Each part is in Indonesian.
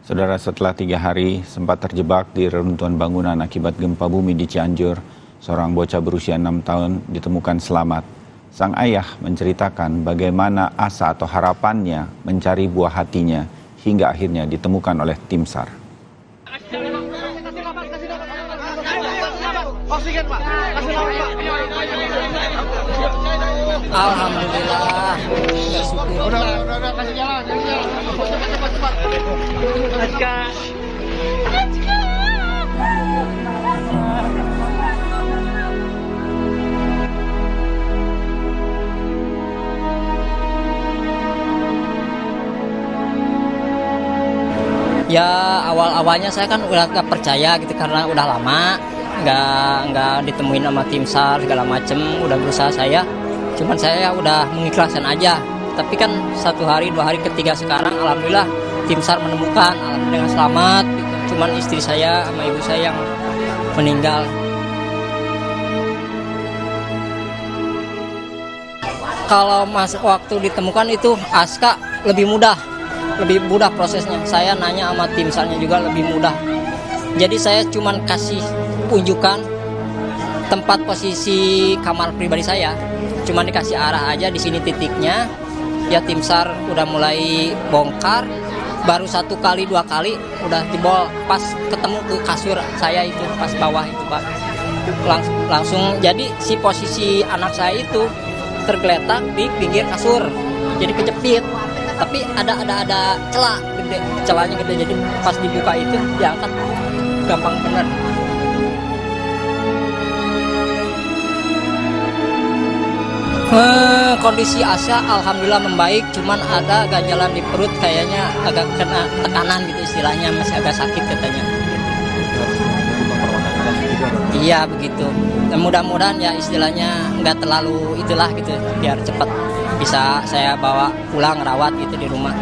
Saudara, setelah 3 hari sempat terjebak di reruntuhan bangunan akibat gempa bumi di Cianjur, seorang bocah berusia 6 tahun ditemukan selamat. Sang ayah menceritakan bagaimana asa atau harapannya mencari buah hatinya hingga akhirnya ditemukan oleh tim SAR. Alhamdulillah. Udah kasih jalan. Let's go. Ya awal-awalnya saya kan udah gak percaya gitu karena udah lama nggak ditemuin sama tim SAR segala macem, udah berusaha saya, cuman saya udah mengikhlaskan aja. Tapi kan 1 hari 2 hari ketiga sekarang alhamdulillah tim SAR menemukan alhamdulillah dengan selamat gitu. Cuman istri saya sama ibu saya yang meninggal. Kalau waktu ditemukan itu Aska lebih mudah prosesnya. Saya nanya sama tim SAR-nya juga lebih mudah. Jadi saya cuman kasih unjukan tempat posisi kamar pribadi saya, cuman dikasih arah aja di sini titiknya. Ya tim SAR udah mulai bongkar, baru 1 kali 2 kali udah jebol pas ketemu tuh kasur saya itu pas bawah itu Pak. Langsung jadi si posisi anak saya itu tergeletak di pinggir kasur, jadi kejepit. Tapi ada celah gede, celahnya gede, jadi pas dibuka itu diangkat gampang bener. Kondisi Asa alhamdulillah membaik, cuman ada ganjalan di perut, kayaknya agak kena tekanan gitu istilahnya, masih agak sakit katanya. Iya begitu. Dan mudah-mudahan ya istilahnya nggak terlalu itulah gitu, biar cepat bisa saya bawa pulang rawat gitu di rumah.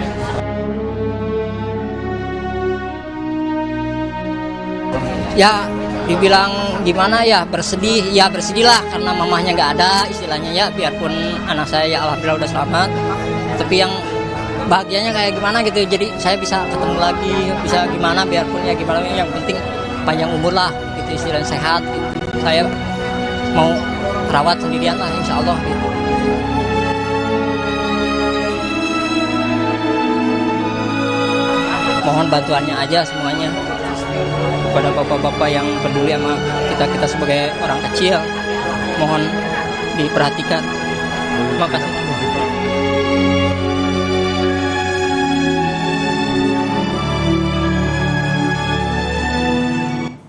Ya dibilang gimana ya, bersedihlah karena mamahnya nggak ada istilahnya ya, biarpun anak saya ya alhamdulillah udah selamat, tapi yang bahagianya kayak gimana gitu, jadi saya bisa ketemu lagi, bisa gimana biarpun ya gimana, yang penting panjang umur lah gitu, istilahnya sehat gitu. Saya mau rawat sendirian lah insya Allah gitu. Mohon bantuannya aja semuanya kepada bapak-bapak yang peduli sama kita sebagai orang kecil, mohon diperhatikan. Terima kasih.